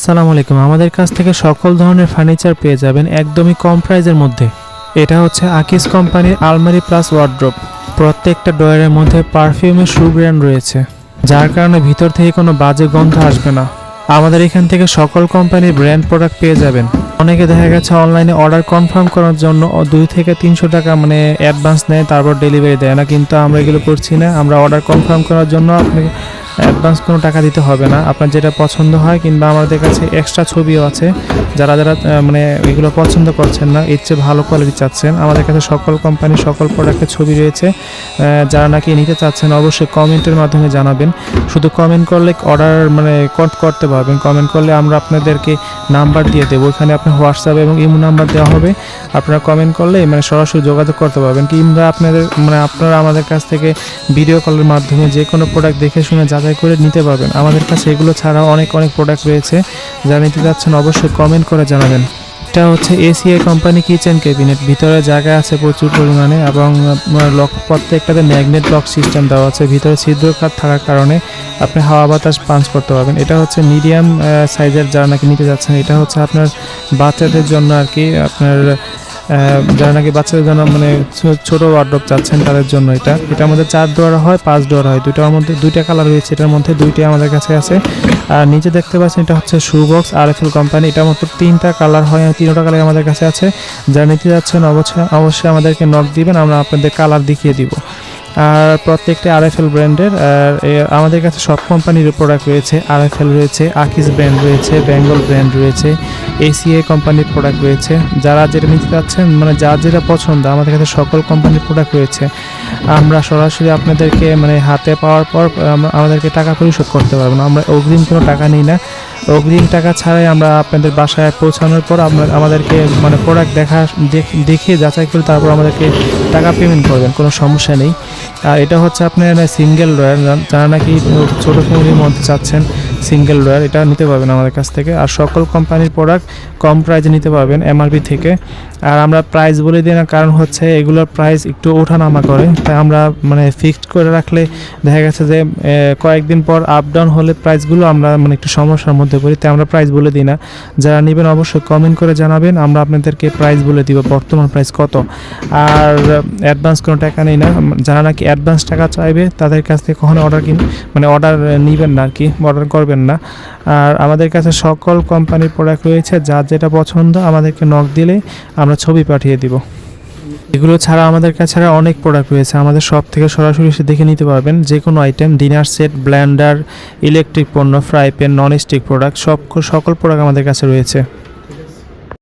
আসসালামু আলাইকুম। আমাদের কাছ থেকে সকল ধরনের ফার্নিচার পেয়ে যাবেন একদমই কম প্রাইজের মধ্যে। এটা হচ্ছে আকিস কোম্পানির আলমারি প্লাস ওয়ার্ড্রোব। প্রত্যেকটা ড্রয়ারের মধ্যে পারফিউমের সুঘ্রাণ রয়েছে, যার কারণে ভিতর থেকে কোনো বাজে গন্ধ আসবে না। আমাদের এখান থেকে সকল কোম্পানির ব্র্যান্ড প্রোডাক্ট পেয়ে যাবেন। অনেকে দেখা গেছে অনলাইনে অর্ডার কনফার্ম করার জন্য 2 থেকে 300 টাকা অ্যাডভান্স নেয়, তারপর ডেলিভারি দেয় না, কিন্তু আমরা এগুলো করছি না। আমরা অর্ডার কনফার্ম করার জন্য আপনাকে অ্যাডভান্স কোনো টাকা দিতে হবে না। আপনার যেটা পছন্দ হয়, কিংবা আমাদের কাছে এক্সট্রা ছবিও আছে। যারা যারা এগুলো পছন্দ করছেন না, এর চেয়ে ভালো কোয়ালিটি চাচ্ছেন, আমাদের কাছে সকল কোম্পানির সকল প্রোডাক্টের ছবি রয়েছে। যারা নাকি নিতে চাচ্ছেন অবশ্যই কমেন্টের মাধ্যমে জানাবেন। শুধু কমেন্ট করলে অর্ডার করতে পারবেন। কমেন্ট করলে আমরা আপনাদেরকে নাম্বার দিয়ে দেবো, ওইখানে আপনার হোয়াটসঅ্যাপ এবং ইমো নাম্বার দেওয়া হবে। আপনারা কমেন্ট করলে সরাসরি যোগাযোগ করতে পারবেন, কিংবা আপনারা আমাদের কাছ থেকে ভিডিও কলের মাধ্যমে যে কোনো প্রোডাক্ট দেখে শুনে যাচাই করে নিতে পারবেন। আমাদের কাছে এগুলো ছাড়াও অনেক প্রোডাক্ট রয়েছে। যারা নিতে যাচ্ছেন অবশ্যই কমেন্ট করে জানাবেন। এটা হচ্ছে এসিআই কোম্পানি কিচেন ক্যাবিনেট। ভিতরে জায়গা আছে প্রচুর পরিমাণে, এবং প্রত্যেকটাতে ম্যাগনেট লক সিস্টেম দেওয়া আছে। ভিতরে ছিদ্র কাঠ থাকার কারণে আপনি হাওয়া বাতাস পাঞ্চ করতে পারবেন। এটা হচ্ছে মিডিয়াম সাইজের যারা নাকি নিতে যাচ্ছেন। এটা হচ্ছে আপনার বাচ্চাদের জন্য আর কি, আপনার যারা নাকি বাচ্চাদের জন্য ছোট ওয়ার্ডরোব চাচ্ছেন তাদের জন্য। এটার মধ্যে 4 ডোয়ার হয়, 5 ডোয়ার হয়। দুইটার মধ্যে 2টা কালার রয়েছে, এটার মধ্যে 2টাই আমাদের কাছে আছে। আর নিচে দেখতে পাচ্ছেন এটা হচ্ছে শু বক্স আরএফএল কোম্পানি। এটার মধ্যে 3টা কালার হয়, 3টা কালার আমাদের কাছে আছে। যারা নিতে যাচ্ছেন অবশ্যই আমাদেরকে নক দিবেন, আমরা আপনাদের কালার দেখিয়ে দিব। আর প্রত্যেকটা আরএফএল ব্র্যান্ডের। আমাদের কাছে সব কোম্পানির প্রোডাক্ট রয়েছে। আরএফএল রয়েছে, আকিস ব্র্যান্ড রয়েছে, বেঙ্গল ব্র্যান্ড রয়েছে, এসিআই কোম্পানির প্রোডাক্ট রয়েছে। যারা যেটা নিতে চাচ্ছেন, যার যেটা পছন্দ, আমাদের কাছে সকল কোম্পানির প্রোডাক্ট রয়েছে। আমরা সরাসরি আপনাদেরকে হাতে পাওয়ার পর আমাদেরকে টাকা পরিশোধ করতে পারবো না। আমরা অগ্রিম কোনো টাকা নিই না। অগ্রিম টাকা ছাড়াই আমরা আপনাদের বাসায় পৌঁছানোর পর আমাদেরকে প্রোডাক্ট দেখে যাচাই করে তারপর আমাদেরকে টাকা পেমেন্ট করবেন, কোনো সমস্যা নেই। আর এটা হচ্ছে আপনার সিঙ্গেল ড্রয়ার। যারা নাকি ছোটো ফ্যামিলির মধ্যে চাচ্ছেন সিঙ্গেল ড্রয়ার, এটা নিতে পারবেন আমাদের কাছ থেকে। আর সকল কোম্পানির প্রোডাক্ট কম প্রাইসে নিতে পারবেন এমআরপি থেকে। আর আমরা প্রাইস বলে দিই না, কারণ হচ্ছে এগুলোর প্রাইস একটু ওঠানামা করে, তাই আমরা ফিক্সড করে রাখলে দেখা গেছে যে কয়েকদিন পর আপ ডাউন হলে প্রাইসগুলো আমরা একটু সমস্যার মধ্যে পড়ি, তাই আমরা প্রাইস বলে দিই না। যারা নেবেন অবশ্যই কমেন্ট করে জানাবেন, আমরা আপনাদেরকে প্রাইস বলে দিব বর্তমান প্রাইস কত। আর অ্যাডভান্স কোনো টাকা নেই না। যারা নাকি অ্যাডভান্স টাকা চাইবে তাদের কাছ থেকে কখনো অর্ডার নেবেন না আর কি, অর্ডার করবেন না। আর আমাদের কাছে সকল কোম্পানির প্রোডাক্ট রয়েছে, যার যেটা পছন্দ আমাদেরকে নক দিলে আমরা ছবি পাঠিয়ে দিব। এগুলো ছাড়া আমাদের কাছে অনেক প্রোডাক্ট রয়েছে। আমাদের সব থেকে সরাসরি এসে দেখে নিতে পারবেন। যে কোনো item, dinner set, blender, electric পণ্য, fry pan, non stick product, সকল প্রোডাক্ট আমাদের কাছে রয়েছে।